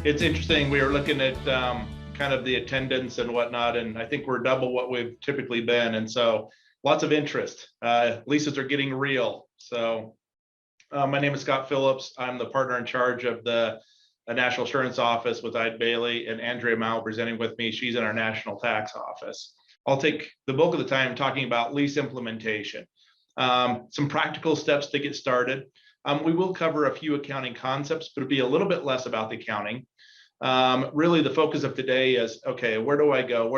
It's interesting. We were looking at kind of the attendance and whatnot, and I think we're double what we've typically been. And so lots of interest. Leases are getting real. So my name is Scott Phillips. I'm the partner in charge of the National Insurance Office with Eide Bailey, and Andrea Mao presenting with me. She's in our National Tax Office. I'll take the bulk of the time talking about lease implementation. Some practical steps to get started. We will cover a few accounting concepts, but it'll be a little bit less about the accounting. Really, the focus of today is, okay, where do I go?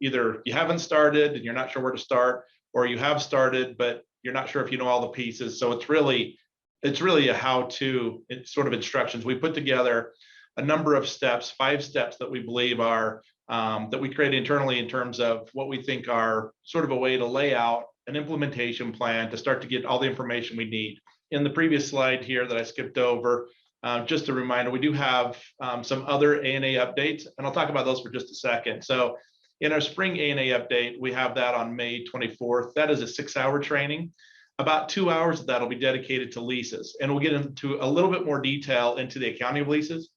Either you haven't started and you're not sure where to start, or you have started, but you're not sure if you know all the pieces. So it's really a how-to sort of instructions. We put together a number of steps, 5 steps that we believe are, that we create internally in terms of what we think are sort of a way to lay out an implementation plan to start to get all the information we need. In the previous slide here that I skipped over, just a reminder, we do have some other ANA updates, and I'll talk about those for just a second. So in our spring ANA update, we have that on May 24th. That is a 6-hour training. About 2 hours of that will be dedicated to leases, and we'll get into a little bit more detail into the accounting of leases.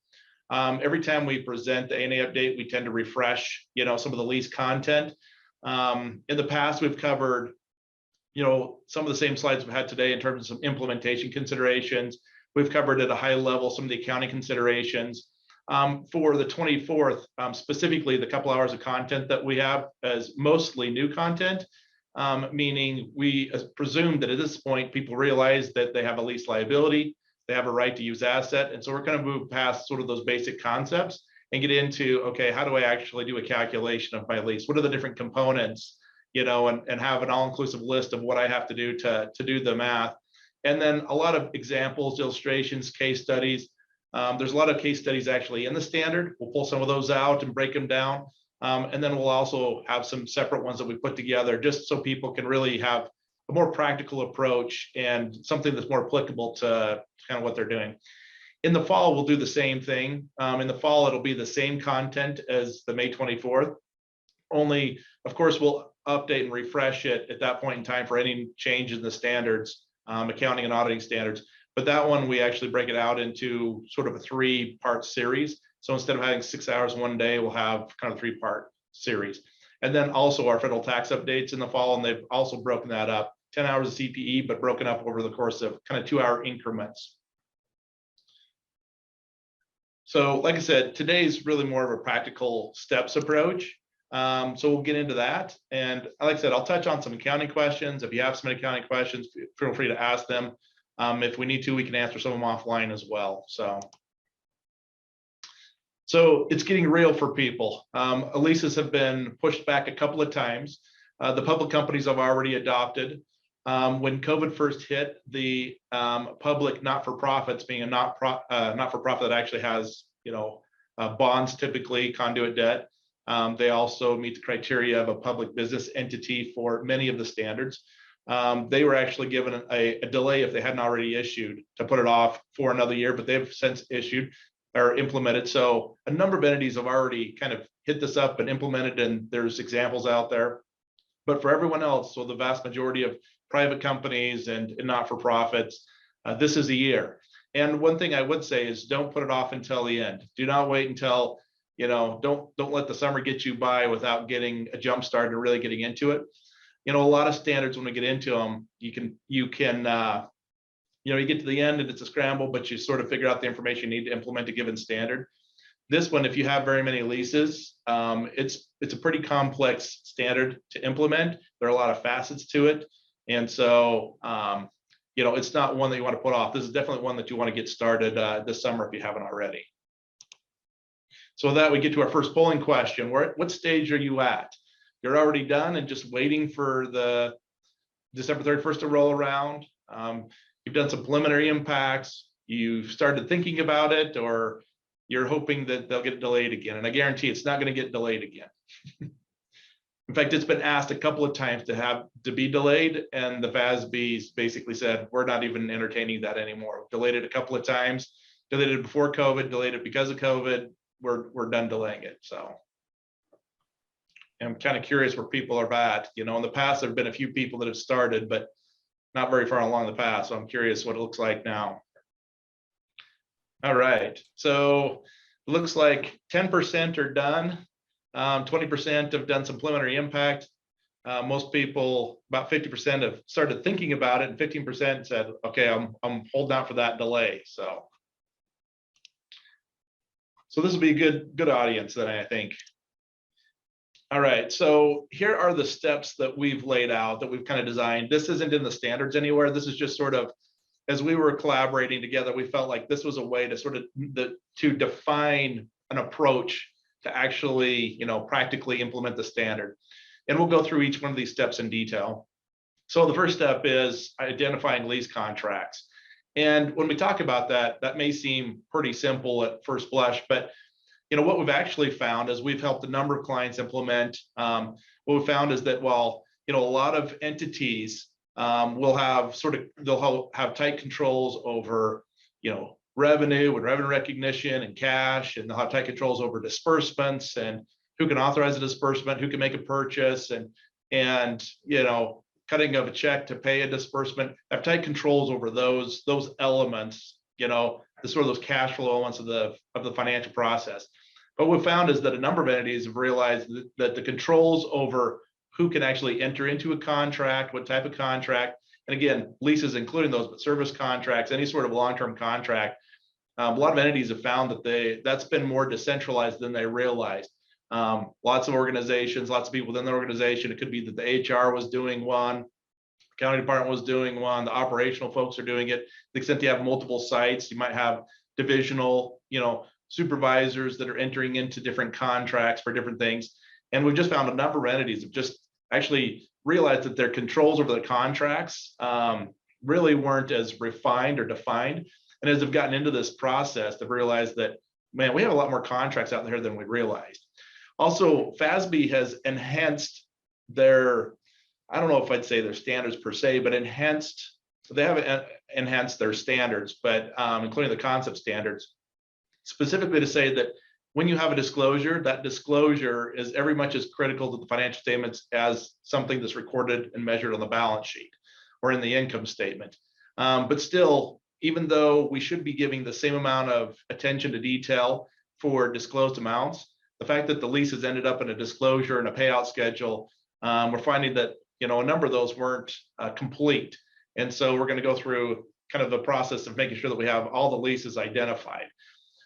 Every time we present the ANA update, we tend to refresh, some of the lease content. In the past, we've covered some of the same slides we've had today in terms of some implementation considerations. We've covered at a high level some of the accounting considerations. For the 24th, specifically the couple hours of content that we have as mostly new content, meaning we presume that at this point, people realize that they have a lease liability, they have a right to use asset. And so we're going to move past sort of those basic concepts and get into, okay, how do I actually do a calculation of my lease? What are the different components? And have an all-inclusive list of what I have to do to do the math. And then a lot of examples, illustrations, case studies. There's a lot of case studies actually in the standard. We'll pull some of those out and break them down. And then we'll also have some separate ones that we put together just so people can really have a more practical approach and something that's more applicable to kind of what they're doing. In the fall, we'll do the same thing. In the fall, it'll be the same content as the May 24th. Only, of course, we'll update and refresh it at that point in time for any change in the standards, accounting and auditing standards. But that one, we actually break it out into sort of a 3-part series. So instead of having 6 hours one day, we'll have kind of 3-part series. And then also our federal tax updates in the fall, and they've also broken that up, 10 hours of CPE, but broken up over the course of kind of 2-hour increments. So like I said, today's really more of a practical steps approach. So we'll get into that. And like I said, I'll touch on some accounting questions. If you have some accounting questions, feel free to ask them. If we need to, we can answer some of them offline as well. So it's getting real for people. Leases have been pushed back a couple of times. The public companies have already adopted. When COVID first hit, the public not-for-profits, being a not-for-profit that actually has, bonds, typically conduit debt, they also meet the criteria of a public business entity for many of the standards. They were actually given a delay if they hadn't already issued to put it off for another year, but they've since issued or implemented. So a number of entities have already kind of hit this up and implemented, and there's examples out there. But for everyone else, so the vast majority of private companies and not-for-profits, this is a year. And one thing I would say is don't put it off until the end. Do not wait until, don't let the summer get you by without getting a jump start and really getting into it. A lot of standards, when we get into them, you get to the end and it's a scramble, but you sort of figure out the information you need to implement a given standard. This one, if you have very many leases, it's a pretty complex standard to implement. There are a lot of facets to it. And so, it's not one that you want to put off. This is definitely one that you want to get started this summer if you haven't already. So with that, we get to our first polling question. What stage are you at? You're already done and just waiting for the December 31st to roll around. You've done some preliminary impacts. You've started thinking about it, or you're hoping that they'll get delayed again. And I guarantee it's not going to get delayed again. In fact, it's been asked a couple of times to be delayed, and the FASB's basically said, we're not even entertaining that anymore. Delayed it a couple of times, delayed it before COVID, delayed it because of COVID. We're done delaying it. So I'm kind of curious where people are at. In the past, there have been a few people that have started, but not very far along the path. So I'm curious what it looks like now. All right. So it looks like 10% are done. 20% have done some preliminary impact. Most people, about 50% have started thinking about it, and 15% said, okay, I'm holding out for that delay. So this will be a good audience then, I think. All right, so here are the steps that we've laid out, that we've kind of designed. This isn't in the standards anywhere. This is just sort of, as we were collaborating together, we felt like this was a way to sort of to define an approach to actually, practically implement the standard. And we'll go through each one of these steps in detail. So the first step is identifying lease contracts. And when we talk about that, that may seem pretty simple at first blush, but what we've actually found is we've helped a number of clients implement. What we found is that while a lot of entities will have they'll have tight controls over revenue and revenue recognition and cash, and they'll have tight controls over disbursements and who can authorize a disbursement, who can make a purchase, and cutting of a check to pay a disbursement. Have tight controls over those elements, the sort of those cash flow elements of the financial process. What we found is that a number of entities have realized that the controls over who can actually enter into a contract, what type of contract, and again, leases including those, but service contracts, any sort of long-term contract, a lot of entities have found that that's been more decentralized than they realized. Lots of organizations, lots of people within the organization. It could be that the HR was doing one, accounting department was doing one, the operational folks are doing it. To the extent you have multiple sites, you might have divisional, supervisors that are entering into different contracts for different things. And we've just found a number of entities have just actually realized that their controls over the contracts really weren't as refined or defined. And as they've gotten into this process, they've realized that, man, we have a lot more contracts out there than we realized. Also, FASB has enhanced their, I don't know if I'd say their standards per se, but they haven't enhanced their standards, but including the concept standards, specifically to say that when you have a disclosure, that disclosure is every much as critical to the financial statements as something that's recorded and measured on the balance sheet or in the income statement. But still, even though we should be giving the same amount of attention to detail for disclosed amounts, the fact that the leases ended up in a disclosure and a payout schedule, we're finding that a number of those weren't complete. And so we're going to go through kind of the process of making sure that we have all the leases identified.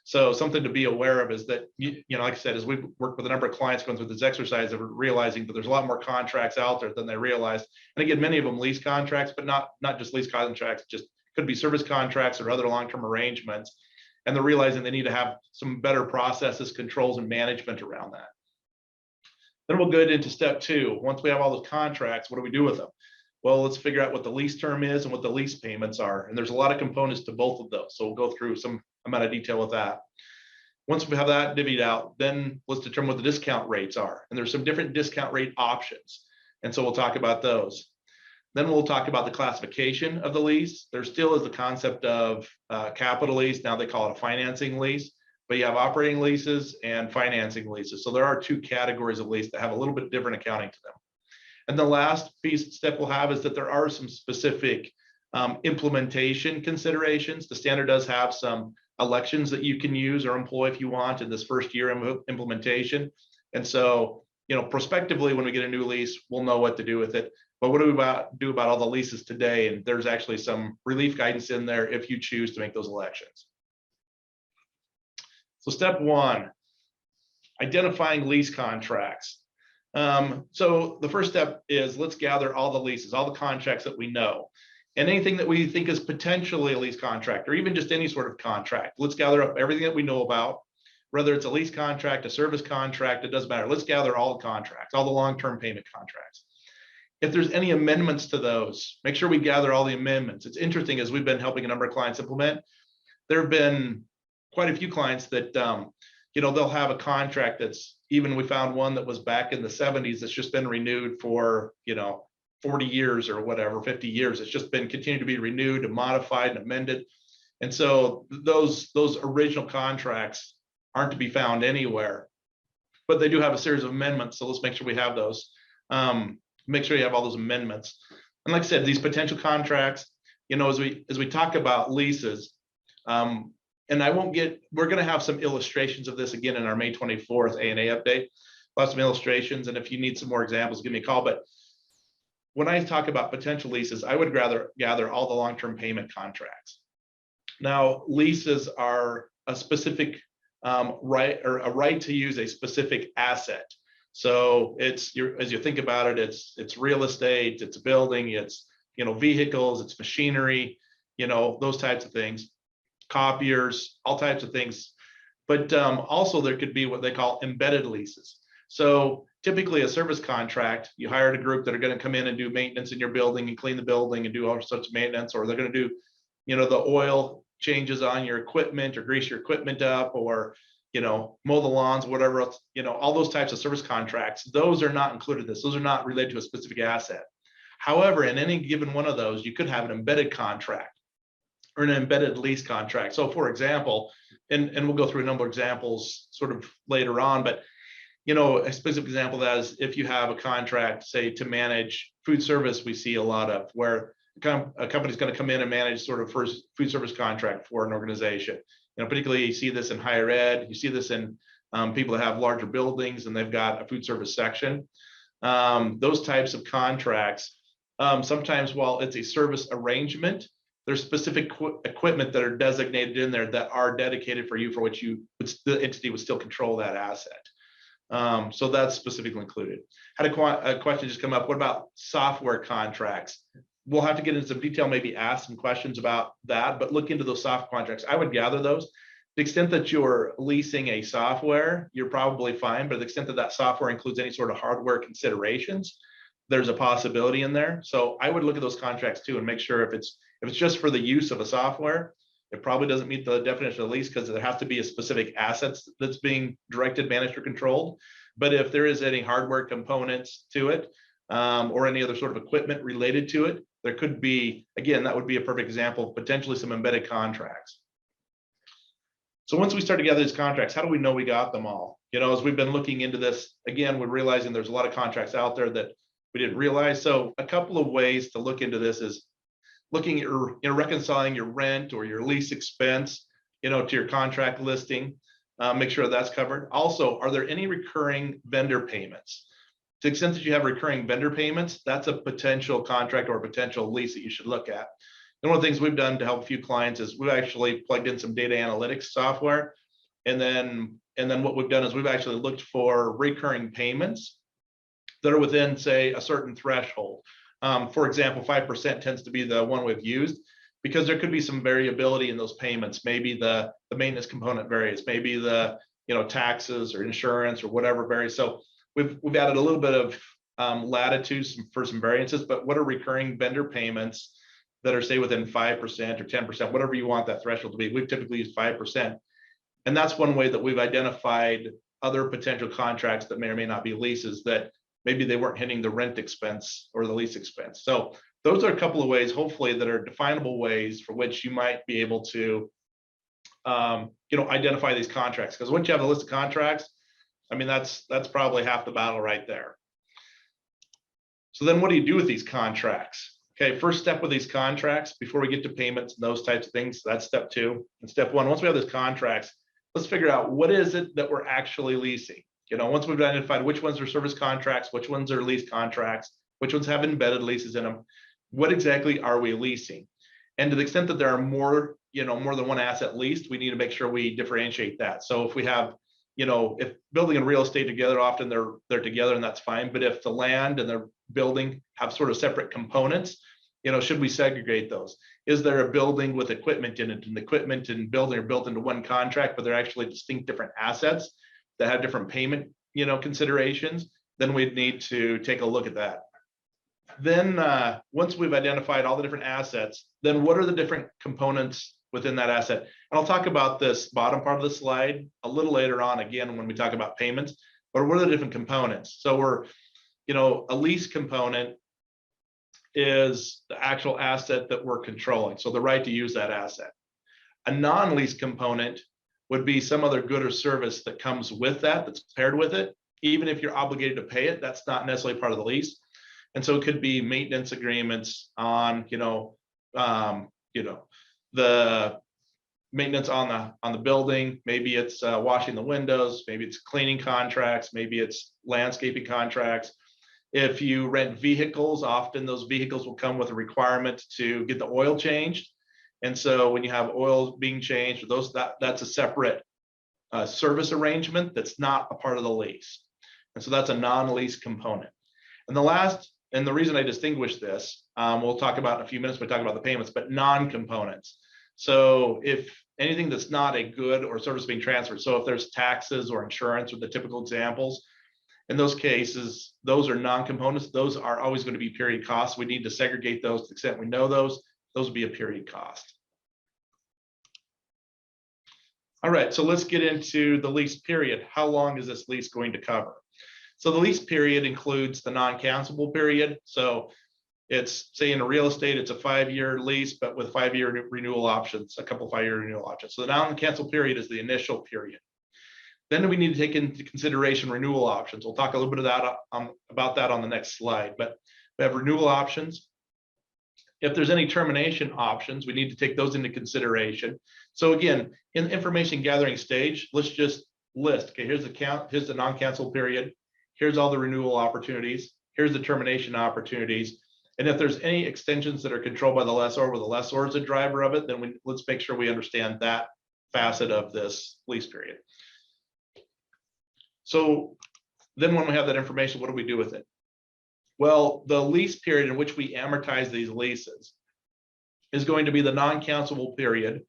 So something to be aware of is that, like I said, as we've worked with a number of clients going through this exercise of realizing that there's a lot more contracts out there than they realized. And again, many of them lease contracts, but not just lease contracts, just could be service contracts or other long-term arrangements. And they're realizing they need to have some better processes, controls, and management around that. Then we'll go into step 2. Once we have all those contracts, what do we do with them? Well, let's figure out what the lease term is and what the lease payments are. And there's a lot of components to both of those. So we'll go through some amount of detail with that. Once we have that divvied out, then let's determine what the discount rates are. And there's some different discount rate options. And so we'll talk about those. Then we'll talk about the classification of the lease. There still is the concept of capital lease. Now they call it a financing lease, but you have operating leases and financing leases. So there are 2 categories of lease that have a little bit different accounting to them. And the last step we'll have is that there are some specific implementation considerations. The standard does have some elections that you can use or employ if you want in this first year implementation. And so, prospectively, when we get a new lease, we'll know what to do with it. But what do we do about all the leases today? And there's actually some relief guidance in there if you choose to make those elections. So step 1, identifying lease contracts. So the first step is let's gather all the leases, all the contracts that we know, and anything that we think is potentially a lease contract or even just any sort of contract. Let's gather up everything that we know about, whether it's a lease contract, a service contract, it doesn't matter. Let's gather all the contracts, all the long-term payment contracts. If there's any amendments to those, make sure we gather all the amendments. It's interesting, as we've been helping a number of clients implement, there have been quite a few clients that, they'll have a contract that's, even we found one that was back in the 70s that's just been renewed for, 40 years or whatever, 50 years. It's just been continued to be renewed and modified and amended. And so those original contracts aren't to be found anywhere, but they do have a series of amendments. So let's make sure we have those. Make sure you have all those amendments. And like I said, these potential contracts, as we talk about leases, and we're going to have some illustrations of this again in our May 24th A&A update. Lots of illustrations, and if you need some more examples, give me a call. But when I talk about potential leases, I would rather gather all the long-term payment contracts. Now, leases are a specific right, or a right to use a specific asset. So as you think about it, it's real estate, it's a building, it's vehicles, it's machinery, those types of things, copiers, all types of things. But also there could be what they call embedded leases. So typically a service contract, you hired a group that are going to come in and do maintenance in your building and clean the building and do all sorts of maintenance, or they're going to do, the oil changes on your equipment or grease your equipment up, or, mow the lawns, whatever else, all those types of service contracts, those are not included in this. Those are not related to a specific asset. However, in any given one of those, you could have an embedded contract or an embedded lease contract. So for example, and we'll go through a number of examples sort of later on, but a specific example of that is if you have a contract, say, to manage food service, we see a lot of where a company's going to come in and manage sort of first food service contract for an organization. Particularly you see this in higher ed, you see this in people that have larger buildings and they've got a food service section. Those types of contracts, sometimes while it's a service arrangement, there's specific equipment that are designated in there that are dedicated for you, for which the entity would still control that asset. So that's specifically included. Had a question just come up. What about software contracts? We'll have to get into some detail, maybe ask some questions about that, but look into those soft contracts. I would gather those. To the extent that you're leasing a software, you're probably fine, but to the extent that that software includes any sort of hardware considerations, there's a possibility in there. So I would look at those contracts too and make sure if it's just for the use of a software, it probably doesn't meet the definition of lease, because there has to be a specific assets that's being directed, managed, or controlled. But if there is any hardware components to it, or any other sort of equipment related to it, there could be, again, that would be a perfect example of potentially some embedded contracts. So once we start to gather these contracts, how do we know we got them all? As we've been looking into this, again, we're realizing there's a lot of contracts out there that we didn't realize. So a couple of ways to look into this is looking at reconciling your rent or your lease expense, to your contract listing, make sure that's covered. Also, are there any recurring vendor payments? To the extent that you have recurring vendor payments, that's a potential contract or a potential lease that you should look at. And one of the things we've done to help a few clients is we've actually plugged in some data analytics software. And then what we've done is we've actually looked for recurring payments that are within, say, a certain threshold. For example, 5% tends to be the one we've used, because there could be some variability in those payments. Maybe the maintenance component varies, maybe the taxes or insurance or whatever varies. So we've added a little bit of latitude for some variances, but what are recurring vendor payments that are, say, within 5% or 10%, whatever you want that threshold to be? We've typically used 5%. And that's one way that we've identified other potential contracts that may or may not be leases, that maybe they weren't hitting the rent expense or the lease expense. So those are a couple of ways, hopefully, that are definable ways for which you might be able to identify these contracts. Because once you have a list of contracts, I mean, that's probably half the battle right there. So then what do you do with these contracts? Okay, first step with these contracts, before we get to payments and those types of things, that's step 2. And step 1, once we have these contracts, let's figure out what is it that we're actually leasing. Once we've identified which ones are service contracts, which ones are lease contracts, which ones have embedded leases in them, what exactly are we leasing? And to the extent that there are more than one asset leased, we need to make sure we differentiate that. So if we have, if building and real estate together, often they're together, and that's fine. But if the land and the building have sort of separate components, should we segregate those? Is there a building with equipment in it, and the equipment and building are built into one contract, but they're actually distinct different assets that have different payment, considerations? Then we'd need to take a look at that. Then once we've identified all the different assets, then what are the different components within that asset? And I'll talk about this bottom part of the slide a little later on, again, when we talk about payments. But what are the different components? So a lease component is the actual asset that we're controlling, so the right to use that asset. A non-lease component would be some other good or service that comes with that, that's paired with it. Even if you're obligated to pay it, that's not necessarily part of the lease. And so it could be maintenance agreements on, the maintenance on the building. Maybe it's washing the windows, maybe it's cleaning contracts, maybe it's landscaping contracts. If you rent vehicles, often those vehicles will come with a requirement to get the oil changed. And so when you have oil being changed, that's a separate service arrangement that's not a part of the lease. And so that's a non-lease component. And the reason I distinguish this, we'll talk about in a few minutes, we talk about the payments, but non-components. So if anything that's not a good or service being transferred, so if there's taxes or insurance or the typical examples, in those cases, those are non-components. Those are always going to be period costs. We need to segregate those to the extent we know those would be a period cost. All right, so let's get into the lease period. How long is this lease going to cover? So the lease period includes the non-cancelable period. So it's, say in a real estate, it's a 5-year lease, but with 5-year renewal options, a couple 5-year renewal options. So the non-cancel period is the initial period. Then we need to take into consideration renewal options. We'll talk a little bit about that on the next slide, but we have renewal options. If there's any termination options, we need to take those into consideration. So again, in the information gathering stage, let's just list, okay, here's the non-cancel period. Here's all the renewal opportunities. Here's the termination opportunities. And if there's any extensions that are controlled by the lessor, where the lessor is a driver of it, then let's make sure we understand that facet of this lease period. So then when we have that information, what do we do with it? Well, the lease period in which we amortize these leases is going to be the non-cancelable period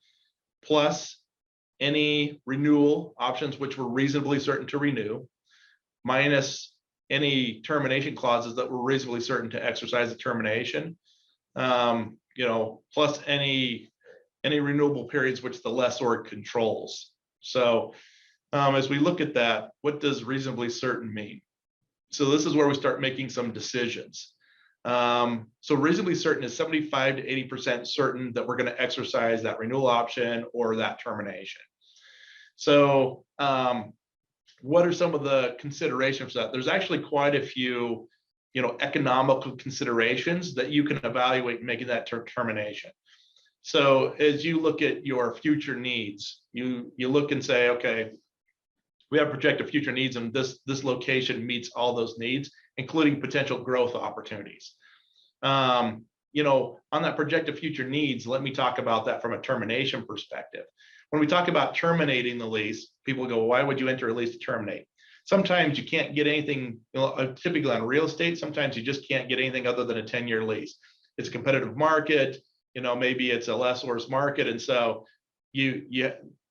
plus any renewal options which we're reasonably certain to renew, minus any termination clauses that we're reasonably certain to exercise the termination, plus any renewable periods which the lessor controls. So as we look at that, what does reasonably certain mean? So this is where we start making some decisions. So reasonably certain is 75 to 80% certain that we're going to exercise that renewal option or that termination. So what are some of the considerations for that? There's actually quite a few, economical considerations that you can evaluate in making that termination. So as you look at your future needs, you look and say, okay, we have projected future needs, and this location meets all those needs, including potential growth opportunities. On that projected future needs, let me talk about that from a termination perspective. When we talk about terminating the lease, people go, why would you enter a lease to terminate? Sometimes you can't get anything, typically on real estate, sometimes you just can't get anything other than a 10-year lease. It's a competitive market, maybe it's a lessor's market. And so you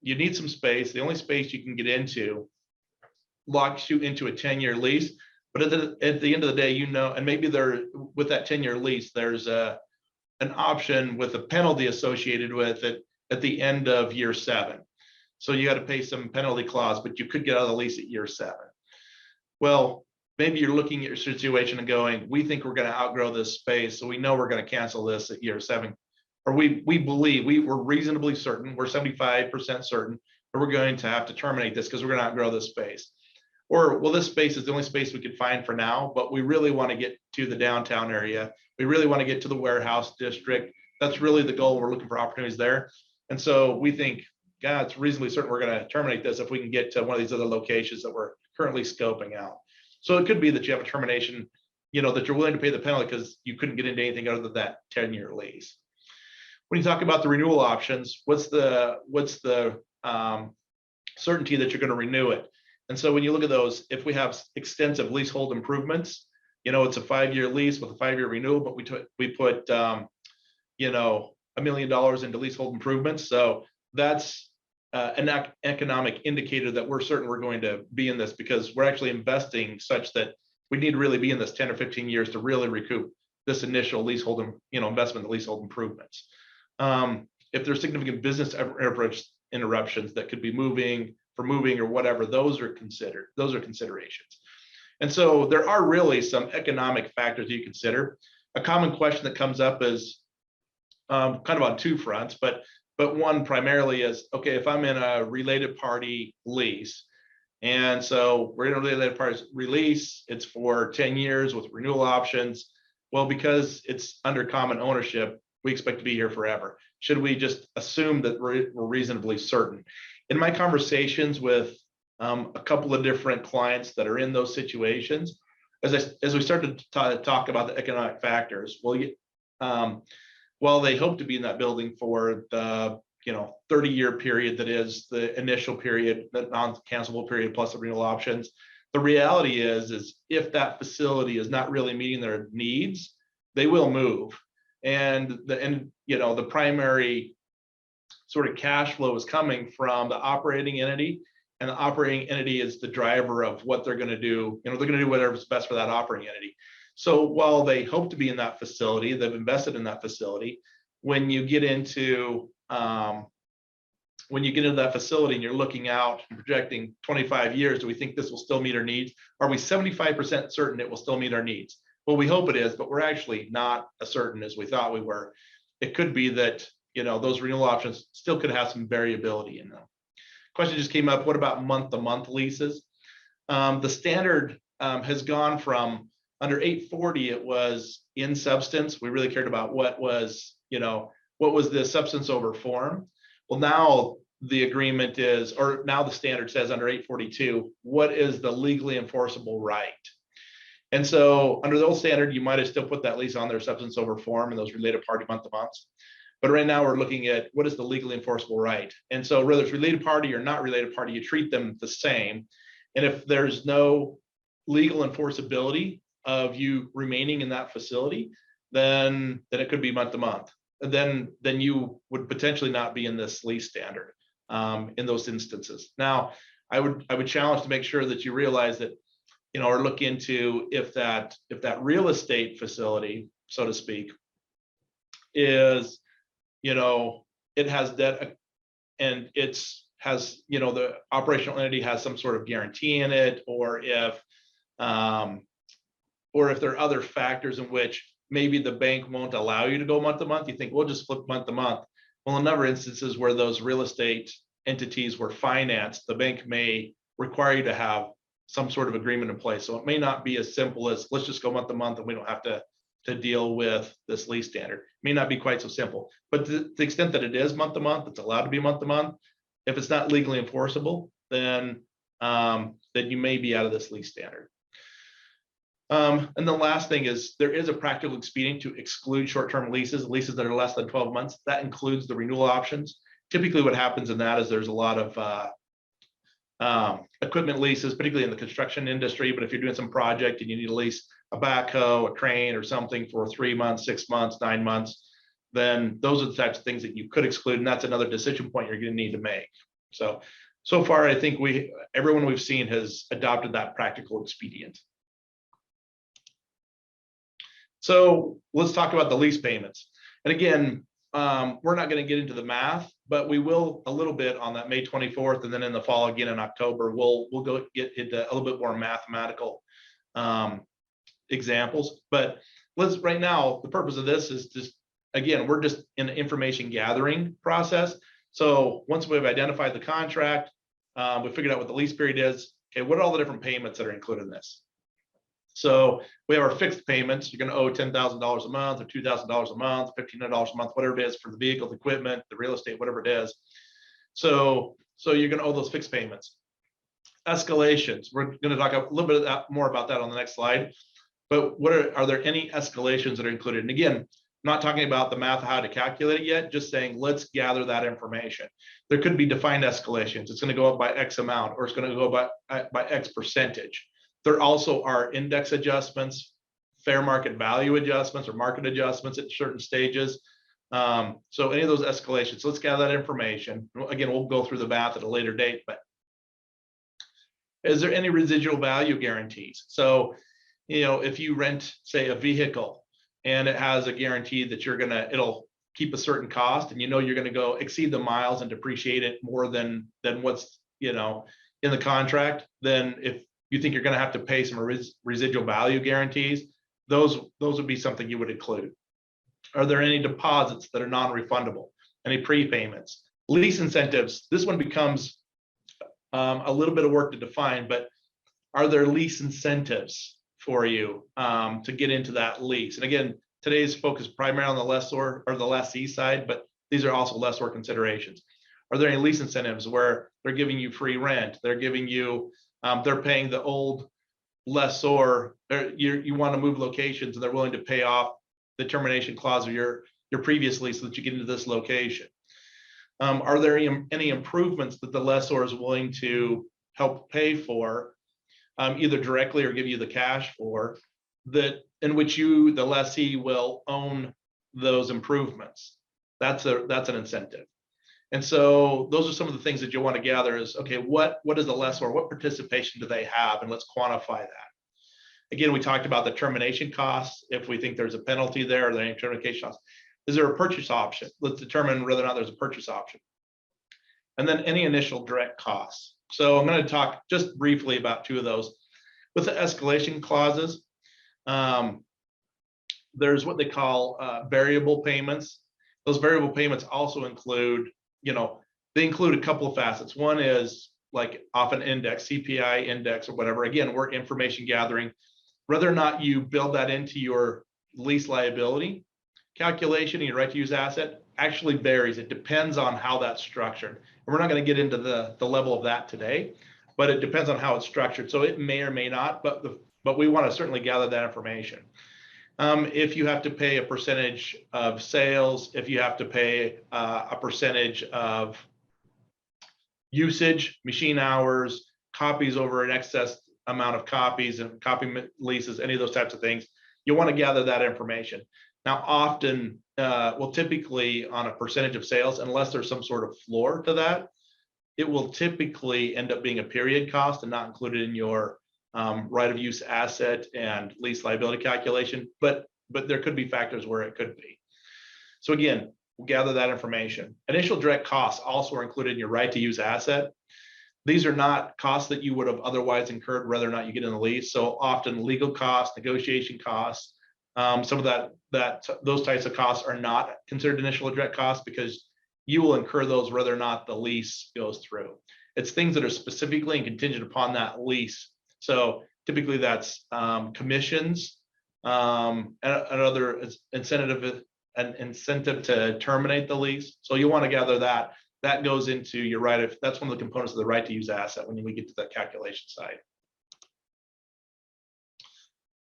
need some space. The only space you can get into locks you into a 10-year lease. But at the end of the day, and maybe with that 10-year lease, there's an option with a penalty associated with it at the end of year 7. So you got to pay some penalty clause, but you could get out of the lease at year 7. Well, maybe you're looking at your situation and going, we think we're going to outgrow this space, so we know we're going to cancel this at year 7. Or we're reasonably certain, we're 75% certain that we're going to have to terminate this because we're going to outgrow this space. Or, well, this space is the only space we could find for now, but we really want to get to the downtown area. We really want to get to the warehouse district. That's really the goal. We're looking for opportunities there. And so we think, God, it's reasonably certain we're going to terminate this if we can get to one of these other locations that we're currently scoping out. So it could be that you have a termination, that you're willing to pay the penalty because you couldn't get into anything other than that 10-year lease. When you talk about the renewal options, what's the certainty that you're going to renew it? And so when you look at those, if we have extensive leasehold improvements, it's a 5-year lease with a 5-year renewal, but we put $1 million into leasehold improvements. So that's an economic indicator that we're certain we're going to be in this, because we're actually investing such that we need to really be in this 10 or 15 years to really recoup this initial leasehold, investment in leasehold improvements. If there's significant business interruptions that could be moving or whatever, those are considerations. And so there are really some economic factors you consider. A common question that comes up is kind of on two fronts, but one primarily is, okay, if I'm in a related party lease, and so we're in a related party release, it's for 10 years with renewal options. Well, because it's under common ownership, we expect to be here forever. should we just assume that we're reasonably certain? In my conversations with a couple of different clients that are in those situations, as we started to talk about the economic factors, while they hope to be in that building for the 30-year period that is the initial period, the non-cancelable period plus the renewal options, the reality is if that facility is not really meeting their needs, they will move. And the primary sort of cash flow is coming from the operating entity, and the operating entity is the driver of what they're going to do. They're going to do whatever's best for that operating entity. So while they hope to be in that facility, they've invested in that facility. When you get into that facility and you're looking out and projecting 25 years, do we think this will still meet our needs? Are we 75% certain it will still meet our needs? Well, we hope it is, but we're actually not as certain as we thought we were. It could be that those renewal options still could have some variability in them. Question just came up: what about month-to-month leases? The standard has gone from under 840, it was in substance. We really cared about what was the substance over form. Well, now the agreement is, or now the standard says under 842, what is the legally enforceable right? And so under the old standard, you might have still put that lease on there, substance over form, and those related party month-to-months. But right now we're looking at what is the legally enforceable right. And so whether it's related party or not related party, you treat them the same. And if there's no legal enforceability of you remaining in that facility, then it could be month-to-month. Then you would potentially not be in this lease standard in those instances. Now, I would challenge to make sure that you realize that, or look into if that real estate facility, so to speak, is, it has debt and the operational entity has some sort of guarantee in it, or if there are other factors in which maybe the bank won't allow you to go month-to-month. You think, we'll just flip month-to-month. Well, in other instances where those real estate entities were financed, the bank may require you to have some sort of agreement in place. So it may not be as simple as let's just go month-to-month and we don't have to deal with this lease standard. It may not be quite so simple, but to the extent that it is month-to-month, it's allowed to be month-to-month. If it's not legally enforceable, then you may be out of this lease standard. And the last thing is there is a practical expedient to exclude short-term leases that are less than 12 months. That includes the renewal options. Typically what happens in that is there's a lot of equipment leases, particularly in the construction industry. But if you're doing some project and you need to lease a backhoe, a crane, or something for 3 months, 6 months, 9 months, then those are the types of things that you could exclude. And that's another decision point you're going to need to make. So far, I think everyone we've seen has adopted that practical expedient. So let's talk about the lease payments. And again, we're not going to get into the math, but we will a little bit on that May 24th, and then in the fall again in October, we'll go get into a little bit more mathematical examples. But right now, the purpose of this is just, again, we're just in an information gathering process. So once we've identified the contract, we figured out what the lease period is. Okay, what are all the different payments that are included in this? So we have our fixed payments. You're going to owe $10,000 a month or $2,000 a month, $1,500 a month, whatever it is for the vehicle, the equipment, the real estate, whatever it is. So you're going to owe those fixed payments. Escalations. We're going to talk a little bit more about that on the next slide. But are there any escalations that are included? And again, I'm not talking about the math, how to calculate it yet, just saying, let's gather that information. There could be defined escalations. It's going to go up by X amount, or it's going to go by X percentage. There also are index adjustments, fair market value adjustments, or market adjustments at certain stages. So any of those escalations, let's gather that information. Again, we'll go through the math at a later date, but is there any residual value guarantees? So, if you rent, say, a vehicle and it has a guarantee that it'll keep a certain cost, and you're going to go exceed the miles and depreciate it more than what's, in the contract, then if you think you're going to have to pay some residual value guarantees, those would be something you would include. Are there any deposits that are non-refundable? Any prepayments? Lease incentives. This one becomes a little bit of work to define, but are there lease incentives for you to get into that lease? And again, today's focus primarily on the lessor or the lessee side, but these are also lessor considerations. Are there any lease incentives where they're giving you free rent? They're giving you, they're paying the old lessor, or you want to move locations and they're willing to pay off the termination clause of your previous lease so that you get into this location. Are there any improvements that the lessor is willing to help pay for, either directly or give you the cash for, that in which you, the lessee, will own those improvements? That's an incentive. And so those are some of the things that you want to gather is, okay, what is the lessor, what participation do they have, and let's quantify that. Again, we talked about the termination costs. If we think there's a penalty there, are there any termination costs? Is there a purchase option? Let's determine whether or not there's a purchase option. And then any initial direct costs. So I'm going to talk just briefly about two of those. With the escalation clauses, there's what they call variable payments. Those variable payments also include, they include a couple of facets. One is like off an index, CPI index or whatever. Again, we're information gathering. Whether or not you build that into your lease liability calculation and your right to use asset actually varies. It depends on how that's structured. And we're not going to get into the level of that today, but it depends on how it's structured. So it may or may not, but we want to certainly gather that information. If you have to pay a percentage of sales, if you have to pay a percentage of usage, machine hours, copies over an excess amount of copies and copy leases, any of those types of things, you want to gather that information. Now, often, well, typically on a percentage of sales, unless there's some sort of floor to that, it will typically end up being a period cost and not included in your right of use asset and lease liability calculation, but there could be factors where it could be. So again, we'll gather that information. Initial direct costs also are included in your right to use asset. These are not costs that you would have otherwise incurred whether or not you get in the lease. So often legal costs, negotiation costs, some of those types of costs are not considered initial direct costs because you will incur those whether or not the lease goes through. It's things that are specifically and contingent upon that lease. So typically that's commissions, another incentive to terminate the lease. So you want to gather that. That goes into your right. That's one of the components of the right to use asset when we get to that calculation side.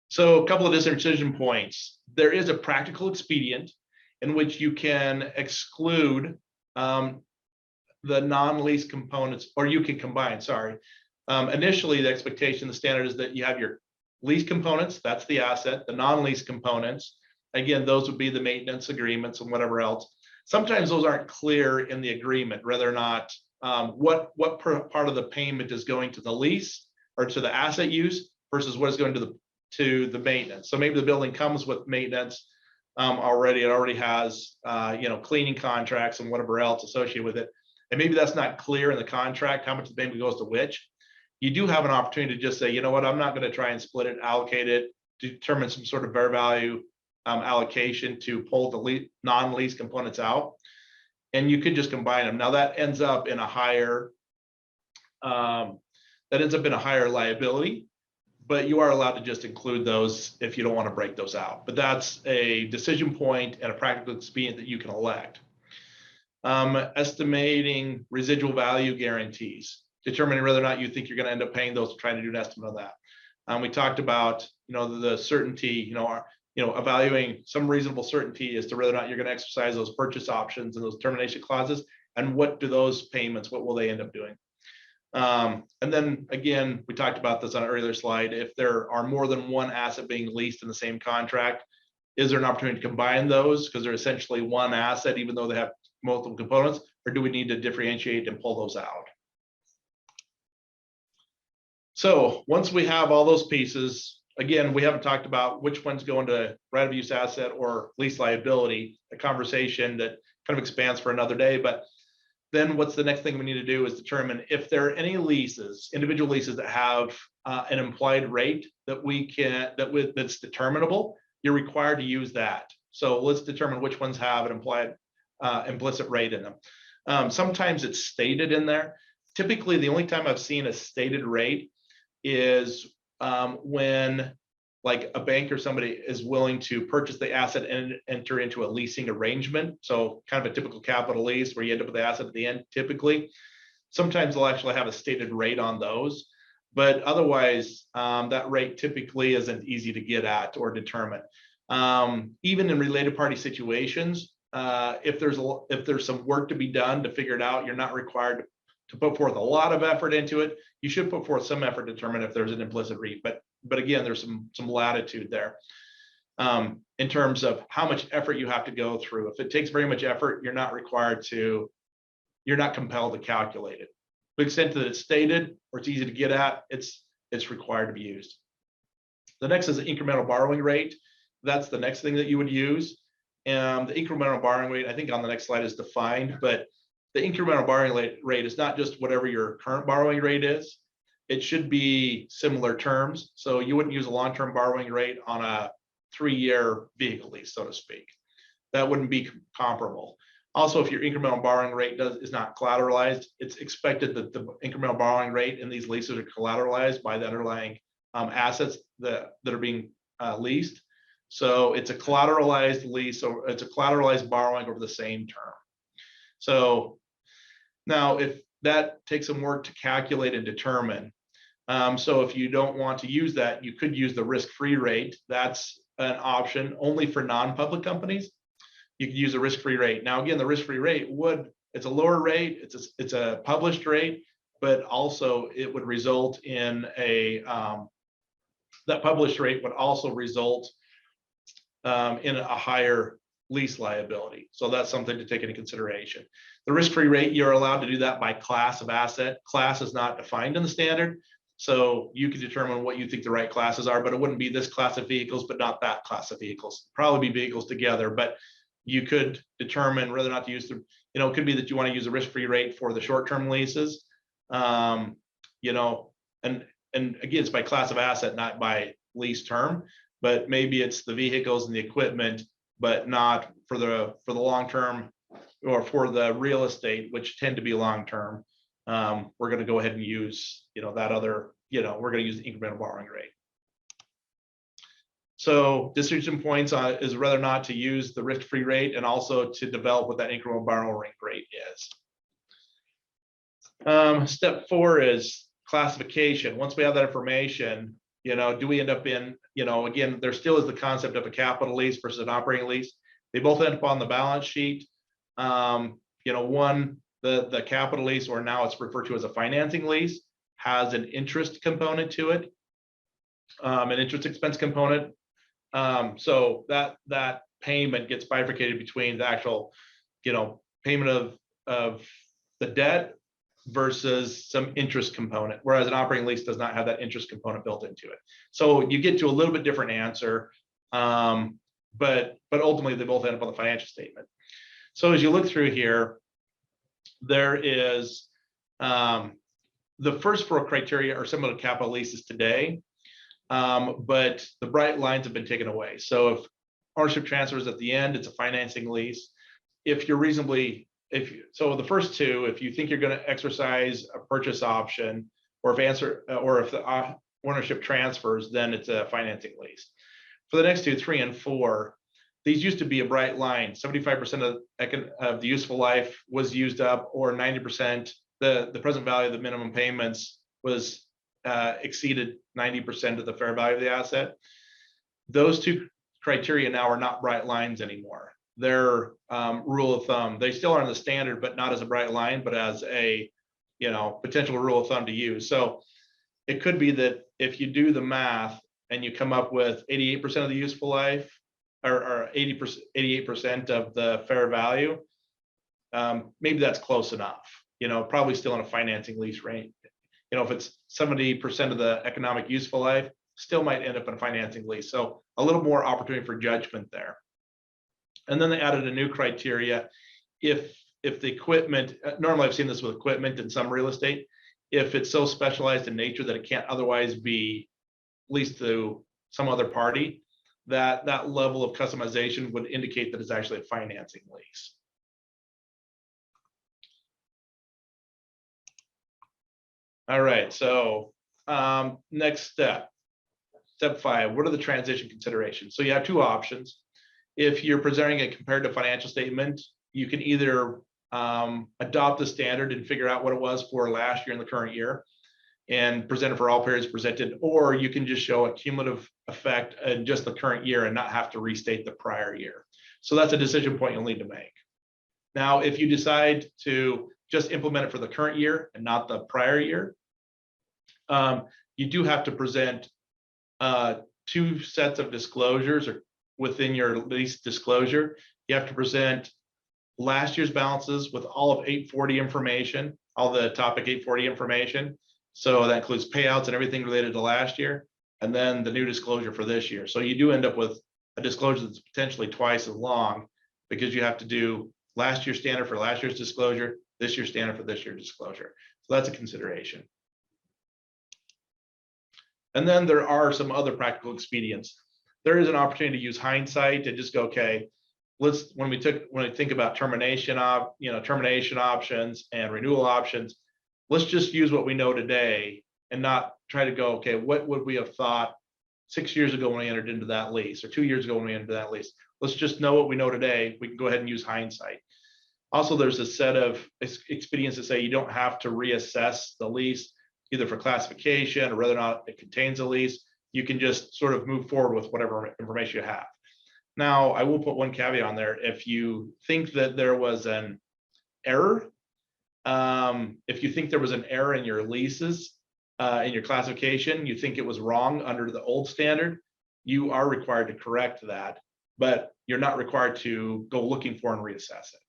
So a couple of decision points. There is a practical expedient in which you can exclude the non-lease components, or you can combine, sorry. Initially, the expectation, the standard is that you have your lease components, that's the asset, the non-lease components. Again, those would be the maintenance agreements and whatever else. Sometimes those aren't clear in the agreement, whether or not what part of the payment is going to the lease or to the asset use versus what is going to the maintenance. So maybe the building comes with maintenance already. It already has cleaning contracts and whatever else associated with it. And maybe that's not clear in the contract how much the payment goes to which. You do have an opportunity to just say, you know what, I'm not going to try and split it, allocate it, determine some sort of fair value allocation to pull the non-lease components out, and you could just combine them. Now that ends up in a higher liability, but you are allowed to just include those if you don't want to break those out. But that's a decision point and a practical expedient that you can elect. Estimating residual value guarantees, determining whether or not you think you're going to end up paying those, trying to do an estimate of that. We talked about the certainty, evaluating some reasonable certainty as to whether or not you're going to exercise those purchase options and those termination clauses, and what do those payments, what will they end up doing? And then again, we talked about this on an earlier slide. If there are more than one asset being leased in the same contract, is there an opportunity to combine those because they're essentially one asset, even though they have multiple components, or do we need to differentiate and pull those out? So once we have all those pieces, again, we haven't talked about which ones go into right of use asset or lease liability, a conversation that kind of expands for another day. But then what's the next thing we need to do is determine if there are any leases, individual leases that have an implied rate that that's determinable. You're required to use that. So let's determine which ones have an implied implicit rate in them. Sometimes it's stated in there. Typically, the only time I've seen a stated rate is when like a bank or somebody is willing to purchase the asset and enter into a leasing arrangement. So kind of a typical capital lease where you end up with the asset at the end typically. Sometimes they'll actually have a stated rate on those, but otherwise that rate typically isn't easy to get at or determine. Even in related party situations, if there's some work to be done to figure it out, you're not required to put forth a lot of effort into it. You should put forth some effort to determine if there's an implicit REIT, but again, there's some latitude there in terms of how much effort you have to go through. If it takes very much effort, you're not compelled to calculate it. To the extent that it's stated or it's easy to get at, it's required to be used. The next is the incremental borrowing rate. That's the next thing that you would use. And the incremental borrowing rate, I think on the next slide is defined, but the incremental borrowing rate is not just whatever your current borrowing rate is. It should be similar terms. So you wouldn't use a long-term borrowing rate on a 3-year vehicle lease, so to speak. That wouldn't be comparable. Also, if your incremental borrowing rate is not collateralized, it's expected that the incremental borrowing rate in these leases are collateralized by the underlying assets that are being leased. So it's a collateralized lease, or it's a collateralized borrowing over the same term. So now if that takes some work to calculate and determine. So if you don't want to use that, you could use the risk-free rate. That's an option only for non-public companies. You could use a risk-free rate. Now, again, the risk-free rate it's a lower rate, it's a published rate, but also it would result in that published rate would also result in a higher lease liability. So that's something to take into consideration. The risk-free rate, you're allowed to do that by class of asset. Class is not defined in the standard. So you can determine what you think the right classes are, but it wouldn't be this class of vehicles, but not that class of vehicles. Probably be vehicles together, but you could determine whether or not to use it could be that you want to use a risk-free rate for the short-term leases. And again, it's by class of asset, not by lease term, but maybe it's the vehicles and the equipment, but not for the long-term or for the real estate, which tend to be long-term. We're going to go ahead and use, that other, we're going to use the incremental borrowing rate. So decision points is whether or not to use the risk-free rate and also to develop what that incremental borrowing rate is. Step 4 is classification. Once we have that information, do we end up in, again, there still is the concept of a capital lease versus an operating lease. They both end up on the balance sheet. One, the capital lease, or now it's referred to as a financing lease, has an interest component to it, an interest expense component. So that payment gets bifurcated between the actual, payment of the debt versus some interest component, whereas an operating lease does not have that interest component built into it. So you get to a little bit different answer, but ultimately they both end up on the financial statement. So as you look through here, there is the first 4 criteria are similar to capital leases today, but the bright lines have been taken away. So if ownership transfers at the end, it's a financing lease. If you're so the first 2, if you think you're going to exercise a purchase option, or if the ownership transfers, then it's a financing lease. For the next 2, 3, and 4, these used to be a bright line. 75% of the useful life was used up, or 90%. The present value of the minimum payments was exceeded 90% of the fair value of the asset. Those 2 criteria now are not bright lines anymore. They're rule of thumb. They still are in the standard, but not as a bright line, but as a potential rule of thumb to use. So it could be that if you do the math and you come up with 88% of the useful life, or 88% of the fair value, maybe that's close enough. Probably still in a financing lease rate. If it's 70% of the economic useful life, still might end up in a financing lease. So a little more opportunity for judgment there. And then they added a new criteria. If the equipment, normally I've seen this with equipment in some real estate, if it's so specialized in nature that it can't otherwise be leased to some other party, that level of customization would indicate that it's actually a financing lease. All right, so next step. Step 5, what are the transition considerations? So you have two options. If you're presenting a comparative financial statement, you can either adopt the standard and figure out what it was for last year and the current year and present it for all periods presented, or you can just show a cumulative effect in just the current year and not have to restate the prior year. So that's a decision point you'll need to make. Now, if you decide to just implement it for the current year and not the prior year, you do have to present two sets of disclosures or within your lease disclosure. You have to present last year's balances with all of 840 information, all the topic 840 information. So that includes payouts and everything related to last year, and then the new disclosure for this year. So you do end up with a disclosure that's potentially twice as long because you have to do last year's standard for last year's disclosure, this year's standard for this year's disclosure. So that's a consideration. And then there are some other practical expedients. There is an opportunity to use hindsight to just go, okay, let's when we think about termination options and renewal options, let's just use what we know today and not try to go, okay, what would we have thought 6 years ago when we entered into that lease, or 2 years ago when we entered that lease? Let's just know what we know today. We can go ahead and use hindsight. Also, there's a set of expedients that say you don't have to reassess the lease, either for classification or whether or not it contains a lease. You can just sort of move forward with whatever information you have. Now, I will put one caveat on there. If you think that there was an error, if you think there was an error in your leases, in your classification, you think it was wrong under the old standard, you are required to correct that, but you're not required to go looking for and reassess it.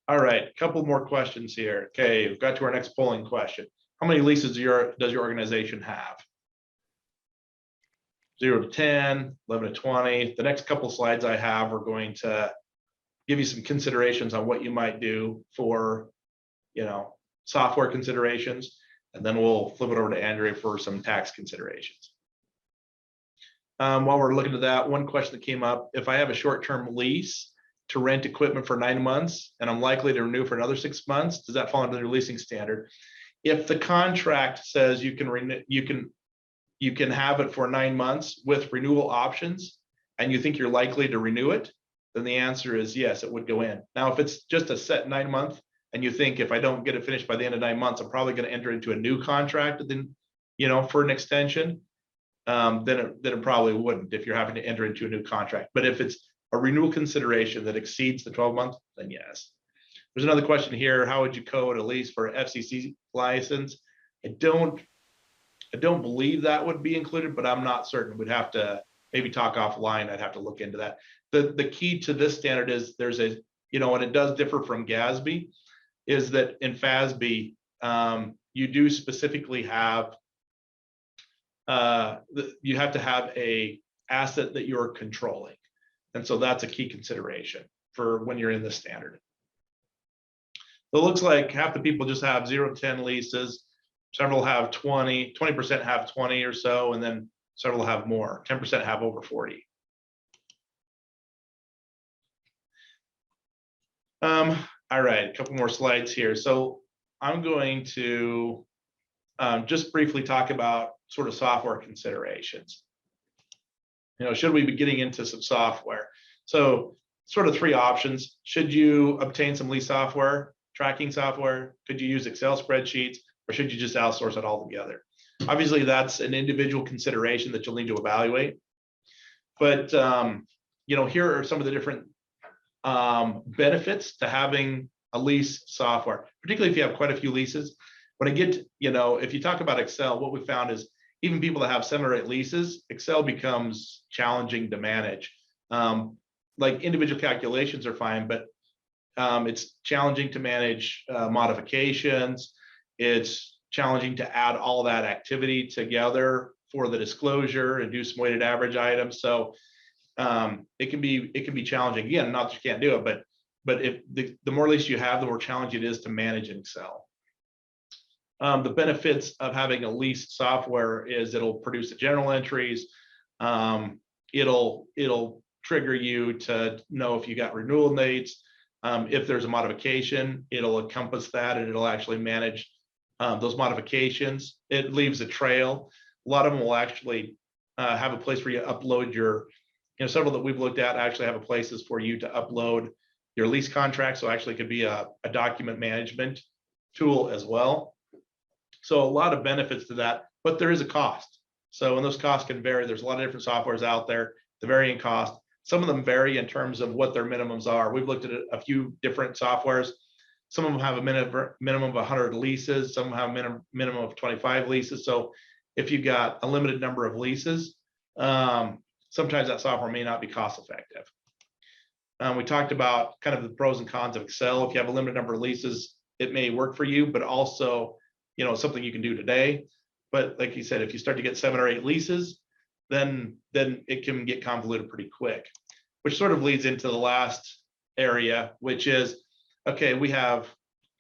All right, a couple more questions here. Okay, we've got to our next polling question. How many leases does your organization have? 0 to 10, 11 to 20. The next couple slides I have are going to give you some considerations on what you might do for, software considerations, and then we'll flip it over to Andrea for some tax considerations. While we're looking at that, one question that came up: if I have a short-term lease to rent equipment for 9 months and I'm likely to renew for another 6 months, does that fall under the leasing standard? If the contract says you can have it for 9 months with renewal options, and you think you're likely to renew it, then the answer is yes, it would go in. Now, if it's just a set 9 month, and you think if I don't get it finished by the end of 9 months, I'm probably going to enter into a new contract, then for an extension, then it probably wouldn't if you're having to enter into a new contract. But if it's a renewal consideration that exceeds the 12 months, then yes. There's another question here: how would you code a lease for an FCC license? I don't believe that would be included, but I'm not certain. We'd have to maybe talk offline. I'd have to look into that. The key to this standard is there's a, and it does differ from GASB, is that in FASB, you do specifically have, you have to have a asset that you're controlling. And so that's a key consideration for when you're in the standard. So it looks like half the people just have 0 to 10 leases. Several have 20% have 20 or so, and then several have more. 10% have over 40. All right, a couple more slides here. So I'm going to just briefly talk about sort of software considerations. Should we be getting into some software? So sort of 3 options. Should you obtain some lease software, tracking software? Could you use Excel spreadsheets, or should you just outsource it all together? Obviously, that's an individual consideration that you'll need to evaluate. But here are some of the different benefits to having a lease software, particularly if you have quite a few leases. When I get, if you talk about Excel, what we found is even people that have 7 or 8 leases, Excel becomes challenging to manage. Like individual calculations are fine, but it's challenging to manage modifications. It's challenging to add all that activity together for the disclosure and do some weighted average items. So it can be challenging. Again, not that you can't do it, but if the more lease you have, the more challenging it is to manage in Excel. The benefits of having a lease software is it'll produce the general entries. It'll trigger you to know if you got renewal dates. If there's a modification, it'll encompass that, and it'll actually manage those modifications. It leaves a trail. A lot of them will actually have a place where you upload your, several that we've looked at actually have a places for you to upload your lease contract. So actually it could be a document management tool as well. So a lot of benefits to that, but there is a cost. So, and those costs can vary. There's a lot of different softwares out there, the varying cost. Some of them vary in terms of what their minimums are. We've looked at a few different softwares. Some of them have a minimum of 100 leases. Some have a minimum of 25 leases. So if you've got a limited number of leases, sometimes that software may not be cost effective. We talked about kind of the pros and cons of Excel. If you have a limited number of leases, it may work for you, but also, something you can do today. But like you said, if you start to get 7 or 8 leases, then it can get convoluted pretty quick, which sort of leads into the last area, which is, okay, we have,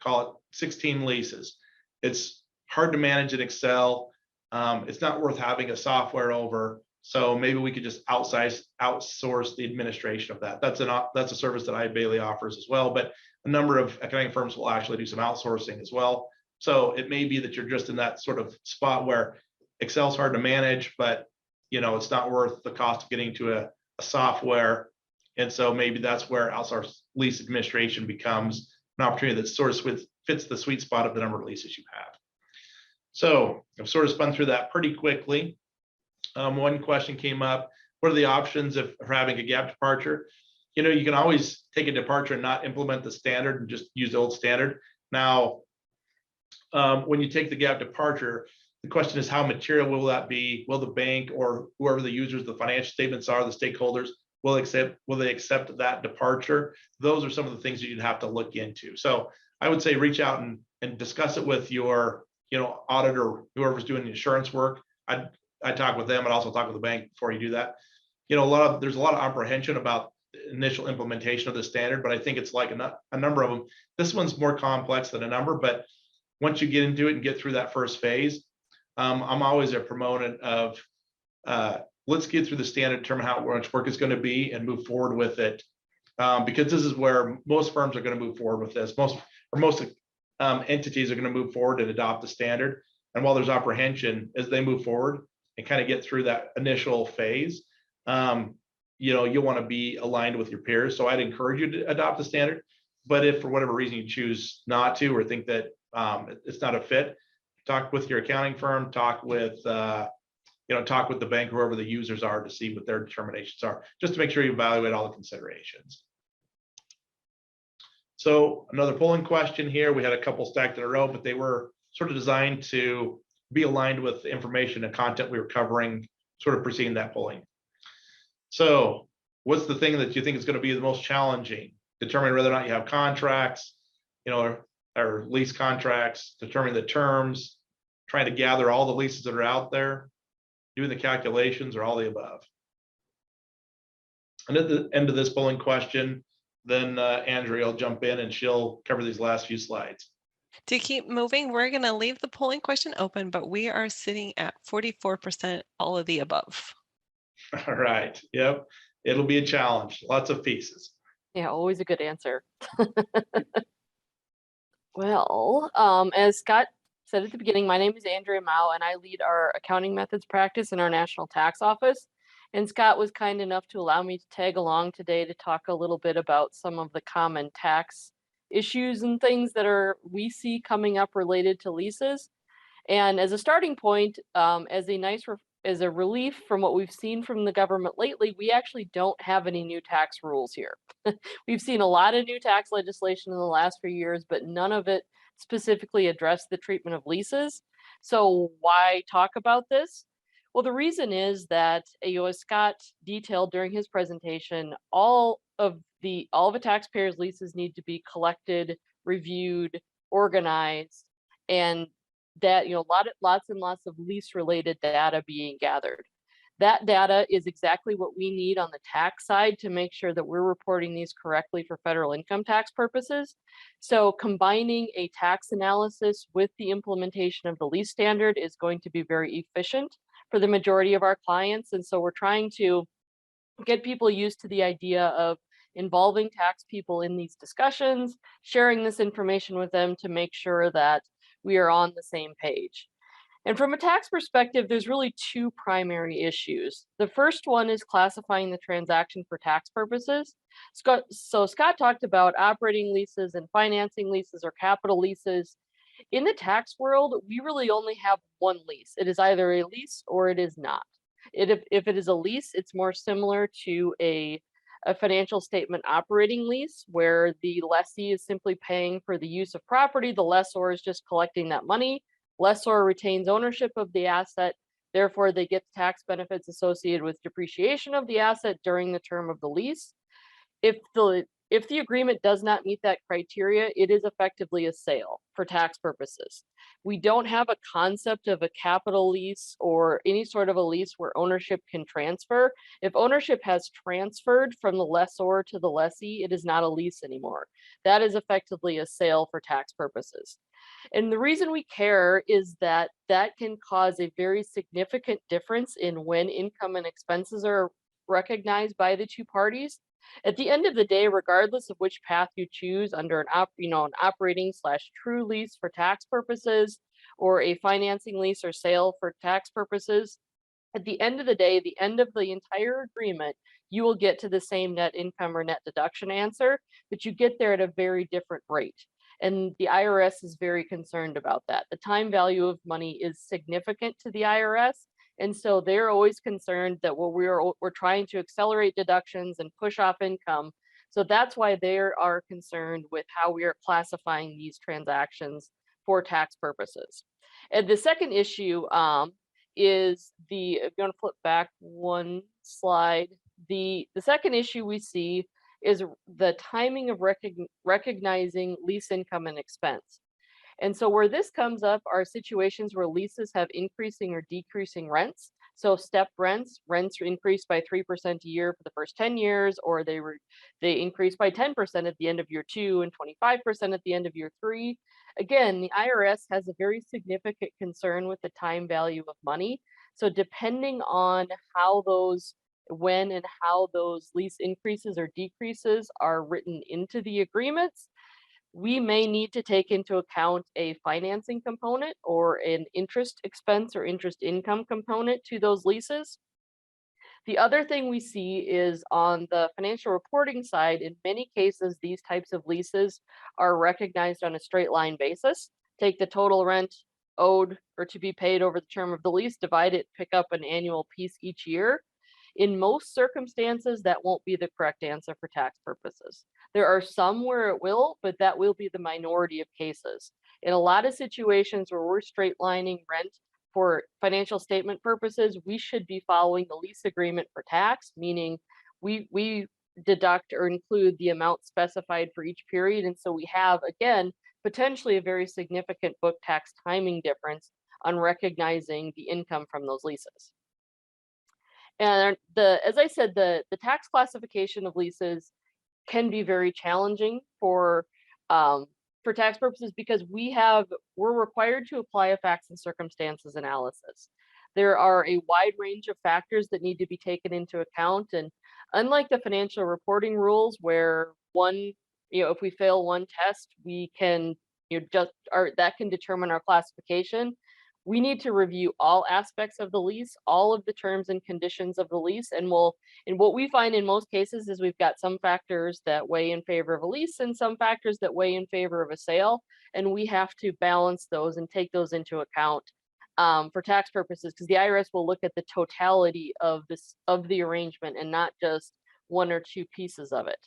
call it 16 leases. It's hard to manage in Excel. It's not worth having a software over. So maybe we could just outsource the administration of that. That's a service that Eide Bailey offers as well, but a number of accounting firms will actually do some outsourcing as well. So it may be that you're just in that sort of spot where Excel's hard to manage, but it's not worth the cost of getting to a software. And so maybe that's where outsourced lease administration becomes an opportunity that sort of fits the sweet spot of the number of leases you have. So I've sort of spun through that pretty quickly. One question came up: what are the options of having a gap departure? You can always take a departure and not implement the standard and just use the old standard. Now, when you take the gap departure, the question is, how material will that be? Will the bank or whoever the users, the financial statements are, the stakeholders, will they accept that departure? Those are some of the things that you'd have to look into. So I would say reach out and discuss it with your auditor, whoever's doing the insurance work. I talk with them and also talk with the bank before you do that. There's a lot of apprehension about the initial implementation of the standard, but I think it's like a number of them. This one's more complex than a number, but once you get into it and get through that first phase, I'm always a proponent of let's get through the standard, determine how much work is going to be, and move forward with it, because this is where most firms are going to move forward with this. Most entities are going to move forward and adopt the standard. And while there's apprehension as they move forward and kind of get through that initial phase, you'll want to be aligned with your peers. So I'd encourage you to adopt the standard. But if for whatever reason you choose not to, or think that it's not a fit, talk with your accounting firm, talk with the bank, whoever the users are, to see what their determinations are, just to make sure you evaluate all the considerations. So another polling question here. We had a couple stacked in a row, but they were sort of designed to be aligned with the information and content we were covering, sort of preceding that polling. So what's the thing that you think is going to be the most challenging? Determining whether or not you have contracts, or lease contracts, determining the terms, trying to gather all the leases that are out there, doing the calculations, or all the above. And at the end of this polling question, then Andrea will jump in and she'll cover these last few slides. To keep moving, we're going to leave the polling question open, but we are sitting at 44% all of the above. All right. Yep. It'll be a challenge. Lots of pieces. Yeah, always a good answer. Well, as Scott said at the beginning, my name is Andrea Mao, and I lead our accounting methods practice in our national tax office. And Scott was kind enough to allow me to tag along today to talk a little bit about some of the common tax issues and things that we see coming up related to leases. And as a starting point, as a relief from what we've seen from the government lately, we actually don't have any new tax rules here. We've seen a lot of new tax legislation in the last few years, but none of it specifically addressed the treatment of leases. So why talk about this? Well, the reason is that, as Scott detailed during his presentation, all of a taxpayer's leases need to be collected, reviewed, organized, and that lots and lots of lease related data being gathered. That data is exactly what we need on the tax side to make sure that we're reporting these correctly for federal income tax purposes. So combining a tax analysis with the implementation of the lease standard is going to be very efficient for the majority of our clients. And so we're trying to get people used to the idea of involving tax people in these discussions, sharing this information with them to make sure that we are on the same page. And from a tax perspective, there's really two primary issues. The first one is classifying the transaction for tax purposes. Scott talked about operating leases and financing leases or capital leases. In the tax world, we really only have one lease. It is either a lease or it is not. If it is a lease, it's more similar to a financial statement operating lease, where the lessee is simply paying for the use of property. The lessor is just collecting that money. Lessor retains ownership of the asset. Therefore, they get tax benefits associated with depreciation of the asset during the term of the lease. If the agreement does not meet that criteria, it is effectively a sale for tax purposes. We don't have a concept of a capital lease or any sort of a lease where ownership can transfer. If ownership has transferred from the lessor to the lessee, it is not a lease anymore. That is effectively a sale for tax purposes. And the reason we care is that that can cause a very significant difference in when income and expenses are recognized by the two parties. At the end of the day, regardless of which path you choose under an operating/true lease for tax purposes, or a financing lease or sale for tax purposes, at the end of the day, the end of the entire agreement, you will get to the same net income or net deduction answer, but you get there at a very different rate. And the IRS is very concerned about that. The time value of money is significant to the IRS. And so they're always concerned that we're trying to accelerate deductions and push off income. So that's why they are concerned with how we are classifying these transactions for tax purposes. And the second issue is if you want to flip back one slide, the second issue we see is the timing of recognizing lease income and expense. And so where this comes up are situations where leases have increasing or decreasing rents. So step rents increase by 3% a year for the first 10 years, or they increase by 10% at the end of year 2 and 25% at the end of year 3. Again, the IRS has a very significant concern with the time value of money. So depending on when and how those lease increases or decreases are written into the agreements, we may need to take into account a financing component or an interest expense or interest income component to those leases. The other thing we see is on the financial reporting side, in many cases, these types of leases are recognized on a straight line basis. Take the total rent owed or to be paid over the term of the lease, divide it, pick up an annual piece each year. In most circumstances, that won't be the correct answer for tax purposes. There are some where it will, but that will be the minority of cases. In a lot of situations where we're straight lining rent for financial statement purposes, we should be following the lease agreement for tax, meaning we deduct or include the amount specified for each period. And so we have, again, potentially a very significant book tax timing difference on recognizing the income from those leases. And as I said, the tax classification of leases can be very challenging for tax purposes because we're required to apply a facts and circumstances analysis. There are a wide range of factors that need to be taken into account, and unlike the financial reporting rules, where if we fail one test, we can that can determine our classification. We need to review all aspects of the lease, all of the terms and conditions of the lease, and what we find in most cases is we've got some factors that weigh in favor of a lease and some factors that weigh in favor of a sale, and we have to balance those and take those into account for tax purposes, because the IRS will look at the totality of the arrangement and not just one or two pieces of it.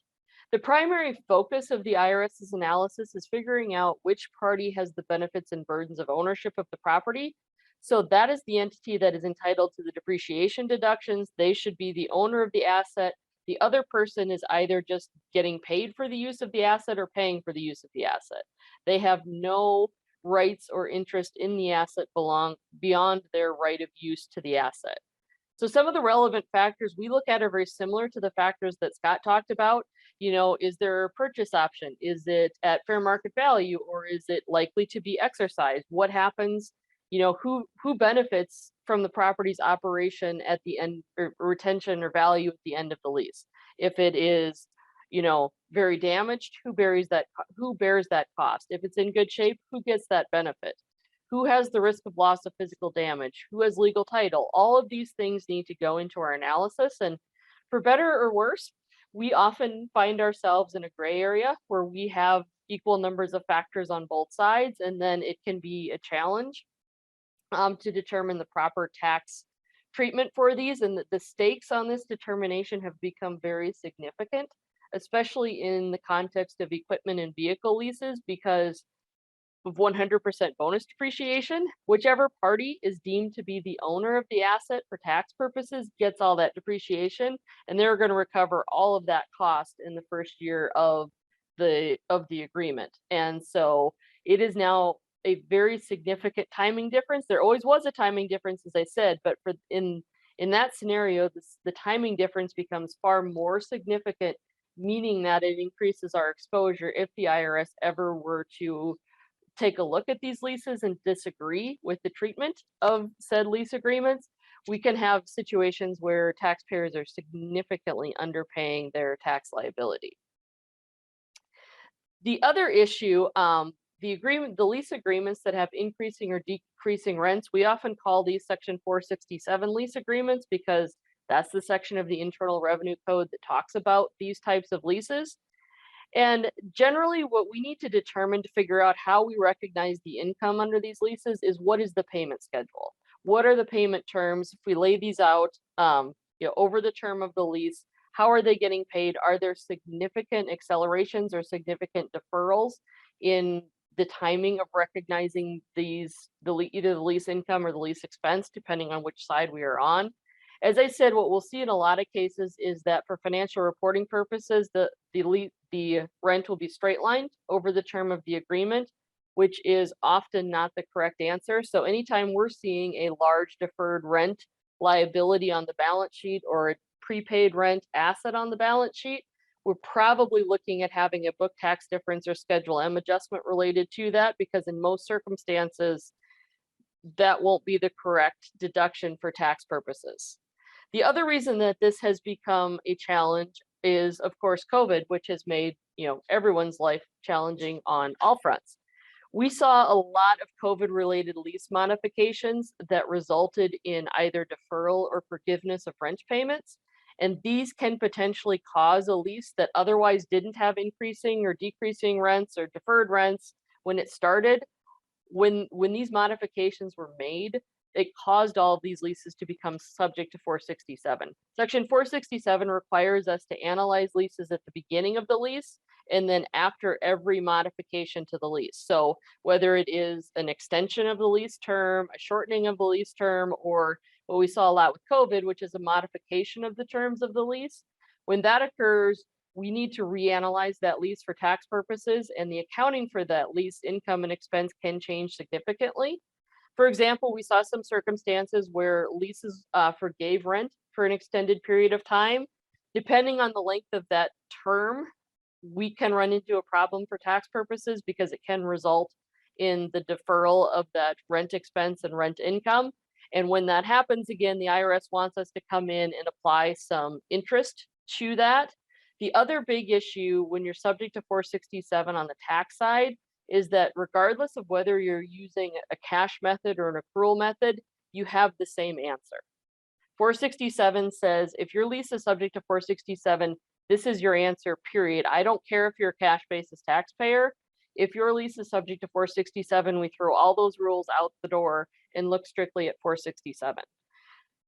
The primary focus of the IRS's analysis is figuring out which party has the benefits and burdens of ownership of the property. So that is the entity that is entitled to the depreciation deductions. They should be the owner of the asset. The other person is either just getting paid for the use of the asset or paying for the use of the asset. They have no rights or interest in the asset beyond their right of use to the asset. So some of the relevant factors we look at are very similar to the factors that Scott talked about. Is there a purchase option? Is it at fair market value, or is it likely to be exercised? What happens? Who benefits from the property's operation at the end, or retention or value at the end of the lease? If it is, very damaged, who bears that cost? If it's in good shape, who gets that benefit? Who has the risk of loss of physical damage? Who has legal title? All of these things need to go into our analysis. And for better or worse, we often find ourselves in a gray area where we have equal numbers of factors on both sides, and then it can be a challenge to determine the proper tax treatment for these. And the stakes on this determination have become very significant, especially in the context of equipment and vehicle leases, because of 100% bonus depreciation. Whichever party is deemed to be the owner of the asset for tax purposes gets all that depreciation, and they're going to recover all of that cost in the first year of the agreement. And so it is now a very significant timing difference. There always was a timing difference, as I said, but for in that scenario, the timing difference becomes far more significant, meaning that it increases our exposure if the IRS ever were to take a look at these leases and disagree with the treatment of said lease agreements. We can have situations where taxpayers are significantly underpaying their tax liability. The other issue, the lease agreements that have increasing or decreasing rents, we often call these Section 467 lease agreements because that's the section of the Internal Revenue Code that talks about these types of leases. And generally, what we need to determine to figure out how we recognize the income under these leases is what is the payment schedule? What are the payment terms? If we lay these out, over the term of the lease, how are they getting paid? Are there significant accelerations or significant deferrals in the timing of recognizing either the lease income or the lease expense, depending on which side we are on? As I said, what we'll see in a lot of cases is that for financial reporting purposes, the rent will be straight lined over the term of the agreement, which is often not the correct answer. So anytime we're seeing a large deferred rent liability on the balance sheet or a prepaid rent asset on the balance sheet, we're probably looking at having a book tax difference or Schedule M adjustment related to that, because in most circumstances, that won't be the correct deduction for tax purposes. The other reason that this has become a challenge is, of course, COVID, which has made everyone's life challenging on all fronts. We saw a lot of COVID-related lease modifications that resulted in either deferral or forgiveness of rent payments, and these can potentially cause a lease that otherwise didn't have increasing or decreasing rents or deferred rents when it started. When these modifications were made, it caused all of these leases to become subject to 467. Section 467 requires us to analyze leases at the beginning of the lease and then after every modification to the lease. So whether it is an extension of the lease term, a shortening of the lease term, or what we saw a lot with COVID, which is a modification of the terms of the lease, when that occurs, we need to reanalyze that lease for tax purposes, and the accounting for that lease income and expense can change significantly. For example, we saw some circumstances where leases forgave rent for an extended period of time. Depending on the length of that term, we can run into a problem for tax purposes because it can result in the deferral of that rent expense and rent income. And when that happens again, the IRS wants us to come in and apply some interest to that. The other big issue when you're subject to 467 on the tax side is that regardless of whether you're using a cash method or an accrual method, you have the same answer. 467 says if your lease is subject to 467, this is your answer, period. I don't care if you're a cash basis taxpayer. If your lease is subject to 467, we throw all those rules out the door and look strictly at 467.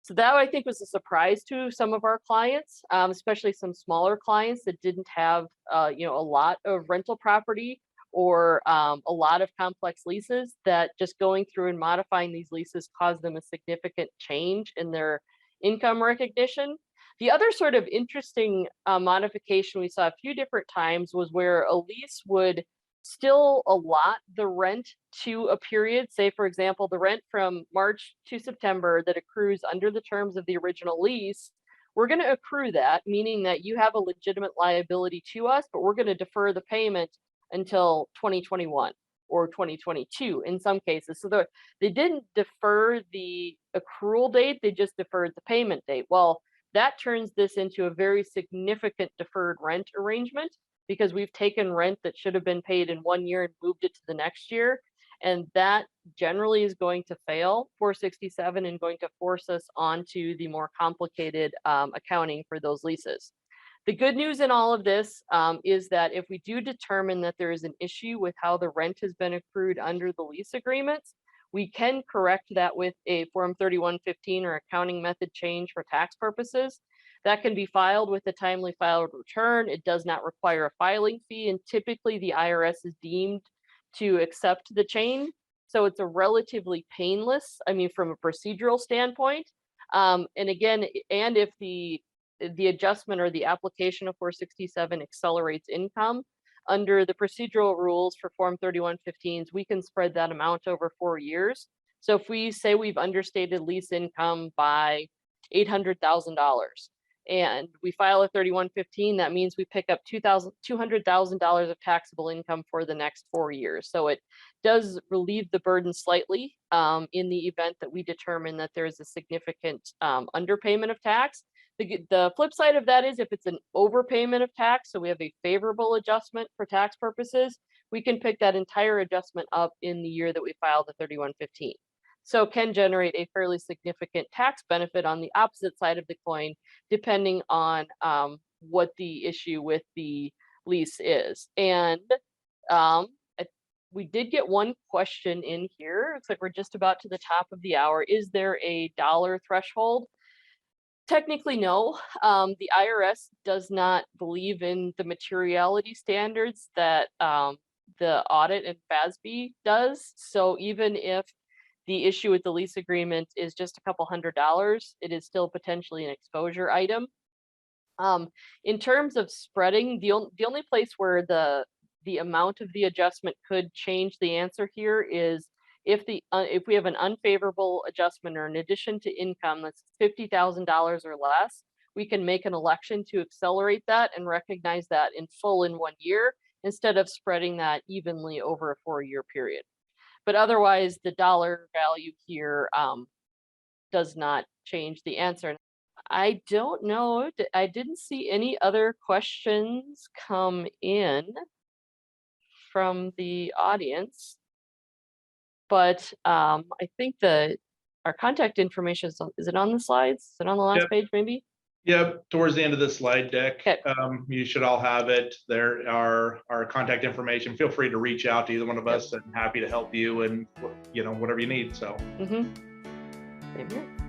So that, I think, was a surprise to some of our clients, especially some smaller clients that didn't have a lot of rental property or a lot of complex leases, that just going through and modifying these leases caused them a significant change in their income recognition. The other sort of interesting modification we saw a few different times was where a lease would still allot the rent to a period. Say, for example, the rent from March to September that accrues under the terms of the original lease, we're going to accrue that, meaning that you have a legitimate liability to us, but we're going to defer the payment until 2021 or 2022 in some cases. So they didn't defer the accrual date, they just deferred the payment date. Well, that turns this into a very significant deferred rent arrangement, because we've taken rent that should have been paid in 1 year and moved it to the next year. And that generally is going to fail 467 and going to force us onto the more complicated accounting for those leases. The good news in all of this is that if we do determine that there is an issue with how the rent has been accrued under the lease agreements, we can correct that with a Form 3115 or accounting method change for tax purposes. That can be filed with a timely filed return. It does not require a filing fee, and typically the IRS is deemed to accept the change. So it's a relatively painless, I mean, from a procedural standpoint. And again, and if the adjustment or the application of 467 accelerates income, under the procedural rules for Form 3115s, we can spread that amount over 4 years. So if we say we've understated lease income by $800,000 and we file a 3115, that means we pick up $200,000 of taxable income for the next 4 years. So it does relieve the burden slightly in the event that we determine that there is a significant underpayment of tax. The flip side of that is if it's an overpayment of tax, so we have a favorable adjustment for tax purposes, we can pick that entire adjustment up in the year that we file the 3115. So it can generate a fairly significant tax benefit on the opposite side of the coin, depending on what the issue with the lease is. And we did get one question in here. Looks like we're just about to the top of the hour. Is there a dollar threshold? Technically, no. The IRS does not believe in the materiality standards that the audit and FASB does. So even if the issue with the lease agreement is just a couple $100, it is still potentially an exposure item. In terms of spreading, the only place where the amount of the adjustment could change the answer here is if we have an unfavorable adjustment or an addition to income that's $50,000 or less, we can make an election to accelerate that and recognize that in full in 1 year instead of spreading that evenly over a 4-year period. But otherwise, the dollar value here does not change the answer. I don't know. I didn't see any other questions come in from the audience. But I think our contact information is it on the slides? Is it on the last page maybe? Yep, towards the end of the slide deck. Okay. You should all have it. There are our contact information. Feel free to reach out to either one of us, and happy to help you and whatever you need. So. Same here.